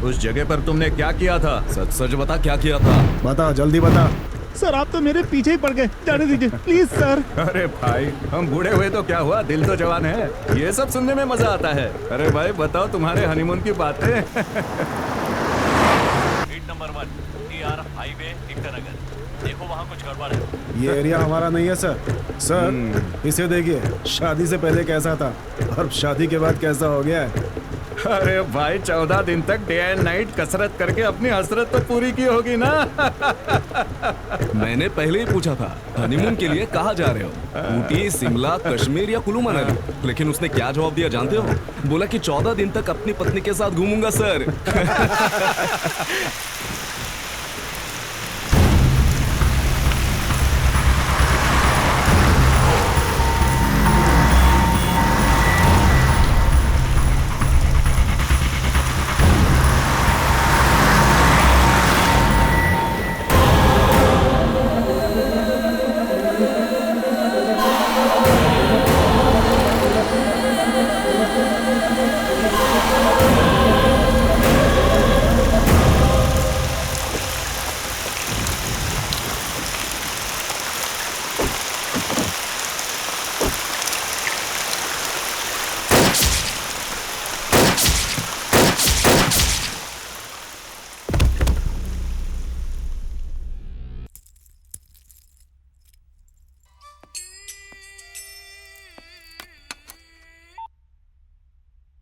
उस जगह पर तुमने क्या किया था? सच सच बता, क्या किया था? बता, जल्दी बता। सर आप तो मेरे पीछे ही पड़ गए, जाने दीजिए प्लीज सर। अरे भाई, हम बूढ़े हुए तो क्या हुआ, दिल तो जवान है। ये सब सुनने में मजा आता है। अरे भाई बताओ तुम्हारे हनीमून की बातें। Seat number 1 TR highway Tikkarnagar. देखो वहाँ कुछ गड़बड़ है। ये एरिया हमारा नहीं है सर। सर इसे देखिए, शादी से पहले कैसा था और शादी के बाद कैसा हो गया है। अरे भाई 14 दिन तक डे एंड नाइट कसरत करके अपनी हसरत तो पूरी की होगी ना। मैंने पहले ही पूछा था हनीमून के लिए कहाँ जा रहे हो, ऊटी, शिमला, कश्मीर या कुल्लू मनाली, लेकिन उसने क्या जवाब दिया जानते हो? बोला कि 14 दिन तक अपनी पत्नी के साथ घूमूंगा सर।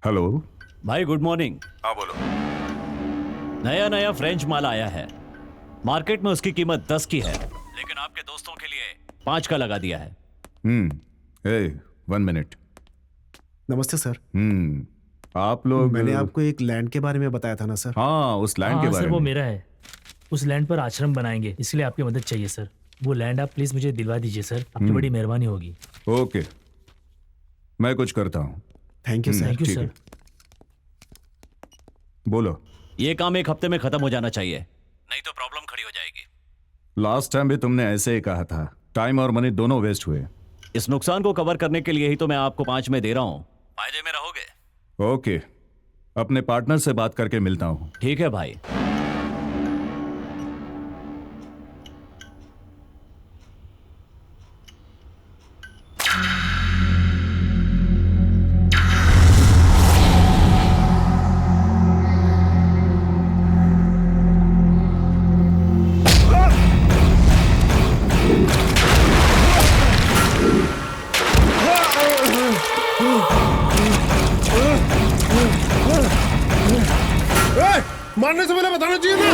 हेलो भाई गुड मॉर्निंग। हाँ बोलो। नया नया फ्रेंच माल आया है। मार्केट में उसकी कीमत 10 की है, लेकिन आपके दोस्तों के लिए 5 का लगा दिया है। ए 1 मिनट। नमस्ते सर। आप लोग, मैंने आपको एक लैंड के बारे में बताया था ना सर। हाँ उस लैंड के हाँ बारे सर, वो में। मेरा है। उस लैंड पर आश्रम बनाएंगे, इसलिए आपकी मदद चाहिए सर। वो लैंड आप प्लीज मुझे दिलवा दीजिए सर, आपकी बड़ी मेहरबानी होगी। ओके, मैं कुछ करता हूँ। Thank you sir. Thank you ठीक सर। है। बोलो। ये काम 1 हफ्ते में खत्म हो जाना चाहिए, नहीं तो प्रॉब्लम खड़ी हो जाएगी। लास्ट टाइम भी तुमने ऐसे ही कहा था, टाइम और मनी दोनों वेस्ट हुए। इस नुकसान को कवर करने के लिए ही तो मैं आपको 5 में दे रहा हूँ। फायदे में रहोगे? ओके, अपने पार्टनर से बात करके मिलता हूँ। ठीक है भाई। मारने से पहले बताना चाहिए ना।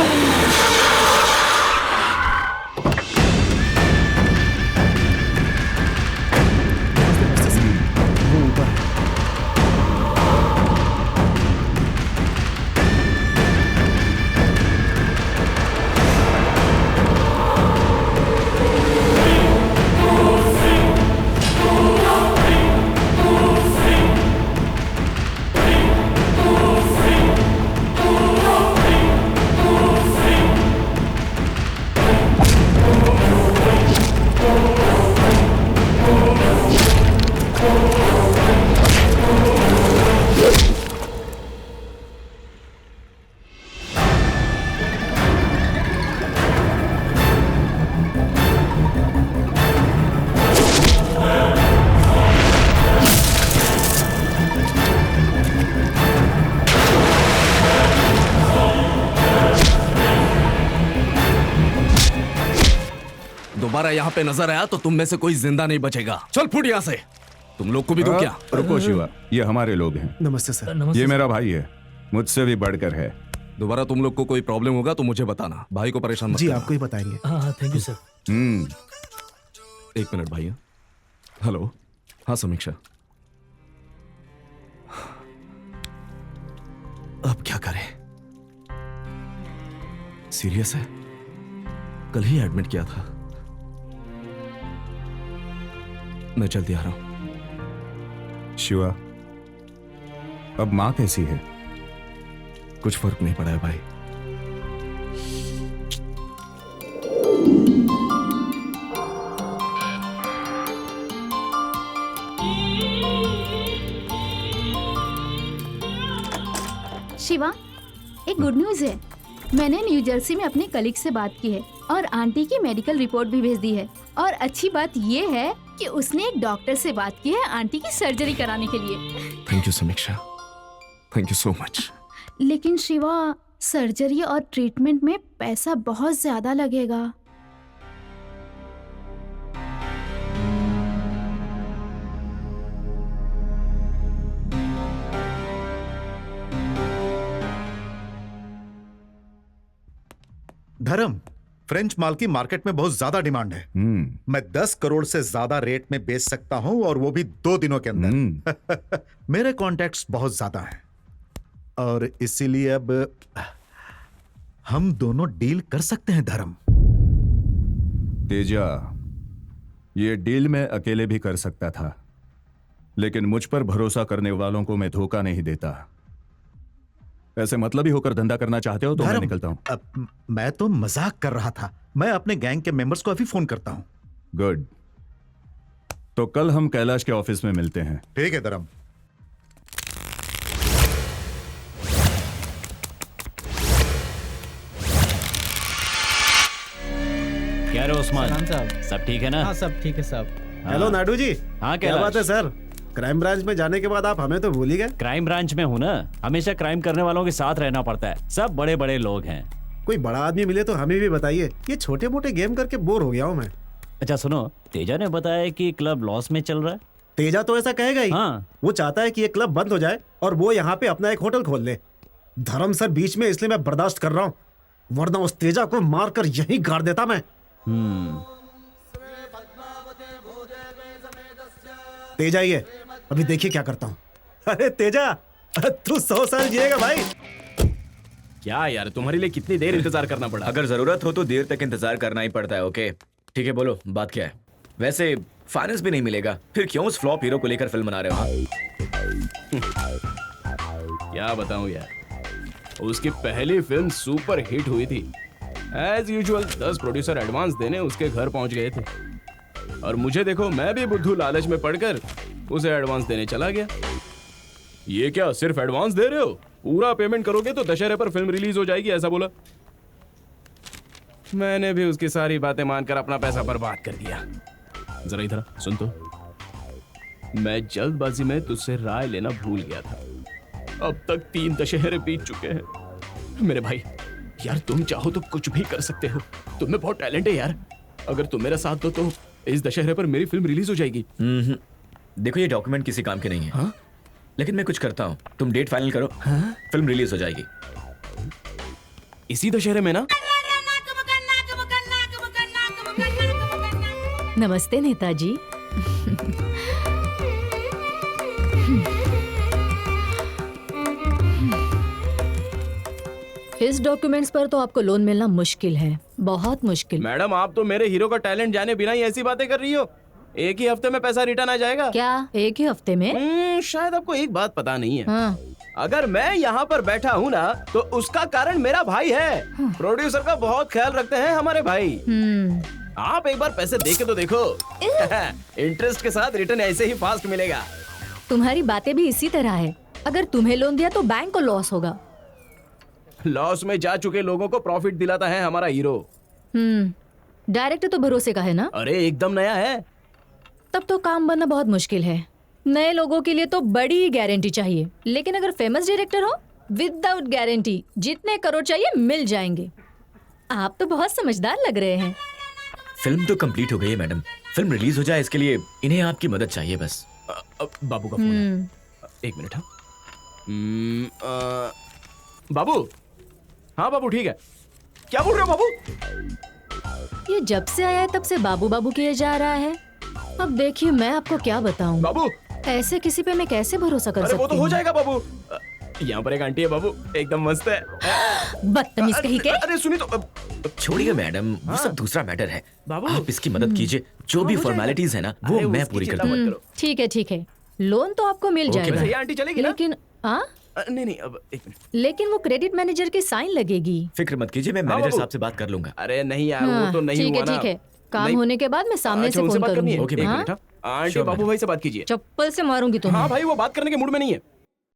दोबारा यहाँ पे नजर आया तो तुम में से कोई जिंदा नहीं बचेगा। चल फुट यहाँ से। तुम लोग को भी दो क्या? रुको शिवा, ये हमारे लोग हैं। नमस्ते सर। नमस्ते ये सर। मेरा भाई है, मुझसे भी बढ़कर है। दोबारा तुम लोग को कोई प्रॉब्लम होगा तो मुझे बताना, भाई को परेशान मत जी करना। आपको ही बताएंगे। हाँ हाँ, थैंक यू सर। एक मिनट भैया। हेलो, हाँ समीक्षा। अब क्या करें? सीरियस है? कल ही एडमिट किया था। मैं जल्दी आ रहा हूं। शिवा, अब माँ कैसी है? कुछ फर्क नहीं पड़ा है भाई। शिवा, एक गुड न्यूज है। मैंने न्यू जर्सी में अपने कलीग से बात की है और आंटी की मेडिकल रिपोर्ट भी भेज दी है। और अच्छी बात ये है कि उसने एक डॉक्टर से बात की है आंटी की सर्जरी कराने के लिए। थैंक यू समीक्षा, थैंक यू सो मच। लेकिन शिवा, सर्जरी और ट्रीटमेंट में पैसा बहुत ज्यादा लगेगा। धर्म, फ्रेंच माल की मार्केट में बहुत ज्यादा डिमांड है। मैं 10 करोड़ से ज्यादा रेट में बेच सकता हूं और वो भी 2 दिनों के अंदर। मेरे कॉन्टैक्ट्स बहुत ज्यादा हैं और इसीलिए अब हम दोनों डील कर सकते हैं। धर्म, तेजा, ये डील मैं अकेले भी कर सकता था, लेकिन मुझ पर भरोसा करने वालों को मैं धोखा नहीं देता। ऐसे मतलब ही होकर धंधा करना चाहते हो तो मैं निकलता हूं। अब मैं तो मजाक कर रहा था। मैं अपने गैंग के मेंबर्स को अभी फोन करता हूं। गुड, तो कल हम कैलाश के ऑफिस में मिलते हैं। ठीक है धर्म। क्या रे उस्मान, सब ठीक है ना? हाँ सब ठीक है साहब। हेलो नायडू जी। हाँ, क्या कैलाश। बात है सर? क्राइम ब्रांच में जाने के बाद आप हमें तो भूल ही गए। क्राइम ब्रांच में हूँ ना, हमेशा क्राइम करने वालों के साथ रहना पड़ता है। सब बड़े बड़े लोग हैं। कोई बड़ा आदमी मिले तो हमें भी बताइए। ये छोटे मोटे गेम करके बोर हो गया हूँ मैं। अच्छा सुनो, तेजा ने बताया कि क्लब लॉस में चल रहा है। तेजा तो ऐसा कहेगा ही। हाँ। वो चाहता है कि ये क्लब बंद हो जाए और वो यहाँ पे अपना एक होटल खोल ले। धर्म सर बीच में, इसलिए मैं बर्दाश्त कर रहा हूँ, वरना उस तेजा को मार कर यहीं गाड़ देता मैं। तेजा ही है, अभी देखिए क्या करता हूँ। अरे तेजा, तू 100 साल जिएगा भाई। क्या यार, तुम्हारे लिए कितनी देर इंतजार करना पड़ा? अगर जरूरत हो तो देर तक इंतजार करना ही पड़ता है। ओके ठीक है, बोलो बात क्या है? वैसे फाइनेंस भी नहीं मिलेगा, फिर क्यों उस फ्लॉप हीरो को लेकर फिल्म बना रहे हो? क्या बताऊं यार, उसकी पहली फिल्म सुपर हिट हुई थी। एज यूजुअल 10 प्रोड्यूसर एडवांस देने उसके घर पहुंच गए थे और मुझे देखो, मैं भी बुद्धू लालच में पड़कर उसे एडवांस देने चला गया। ये क्या सिर्फ एडवांस दे रहे हो? पूरा पेमेंट करोगे तो दशहरे पर फिल्म रिलीज हो जाएगी, ऐसा बोला। मैंने भी उसकी सारी बातें मानकर अपना पैसा बर्बाद कर दिया। जरा इधर सुन तो, मैं जल्दबाजी में तुझसे राय लेना भूल गया था। अब तक 3 दशहरे बीत चुके हैं। मेरे भाई यार, तुम चाहो तो कुछ भी कर सकते हो। तुम में बहुत टैलेंट है यार। अगर तुम मेरा साथ दो तो इस दशहरे पर मेरी फिल्म रिलीज हो जाएगी। देखो ये डॉक्यूमेंट किसी काम के नहीं है। हाँ? लेकिन मैं कुछ करता हूँ, तुम डेट फाइनल करो। हाँ? फिल्म रिलीज हो जाएगी इसी दशहरे में ना? नमस्ते नेताजी। इस डॉक्यूमेंट्स पर तो आपको लोन मिलना मुश्किल है, बहुत मुश्किल। मैडम, आप तो मेरे हीरो का टैलेंट जाने बिना ही ऐसी बातें कर रही हो। एक ही हफ्ते में पैसा रिटर्न आ जाएगा। क्या एक ही हफ्ते में? शायद आपको एक बात पता नहीं है। हाँ। अगर मैं यहाँ पर बैठा हूँ ना, तो उसका कारण मेरा भाई है। प्रोड्यूसर का बहुत ख्याल रखते हैं हमारे भाई। आप एक बार पैसे दे के तो देखो। इंटरेस्ट के साथ रिटर्न ऐसे ही फास्ट मिलेगा। तुम्हारी बातें भी इसी तरह है। अगर तुम्हें लोन दिया तो बैंक को लॉस होगा। लॉस में जा चुके लोगों को प्रॉफिट दिलाता है हमारा हीरो। डायरेक्टर तो भरोसे का है ना? अरे एकदम नया है। तब तो काम बनना बहुत मुश्किल है। नए लोगों के लिए तो बड़ी ही गारंटी चाहिए, लेकिन अगर फेमस डायरेक्टर हो, विदाउट गारंटी जितने करोड़ चाहिए मिल जाएंगे। आप तो बहुत समझदार लग रहे हैं। फिल्म तो कंप्लीट हो गई है मैडम, फिल्म रिलीज हो जाए इसके लिए इन्हें आपकी मदद चाहिए बस। बाबू का फोन है। एक मिनट। बाबू। हाँ बाबू ठीक है। क्या बोल रहे हो बाबू? ये जब से आया है तब से बाबू बाबू किए जा रहा है। अब देखिए मैं आपको क्या बताऊं। बाबू, ऐसे किसी पे मैं कैसे भरोसा कर सकती हूँ? वो तो हो जाएगा बाबू। यहाँ पर एक आंटी है बाबू, एकदम मस्त है। बदतमीज कहीं के। अरे सुनिए तो। छोड़िए मैडम, वो सब दूसरा मैटर है। बाबू, आप इसकी मदद कीजिए, जो भी फॉर्मेलिटीज है ना वो मैं पूरी करता हूँ। ठीक है, लोन तो आपको मिल जाएगा। ये आंटी चलेगी ना? लेकिन नहीं अब एक मिनट। लेकिन वो क्रेडिट मैनेजर की साइन लगेगी। फिक्र मत कीजिए, मैं मैनेजर साहब से बात कर लूंगा। अरे नहीं यार, वो तो नहीं हुआ ना। ठीक है, काम होने के बाद मैं सामने से फोन करूंगी। आंटी बाबू भाई से बात कीजिए। चप्पल से मारूंगी तुम्हें। हाँ भाई, वो बात करने के मूड में नहीं है।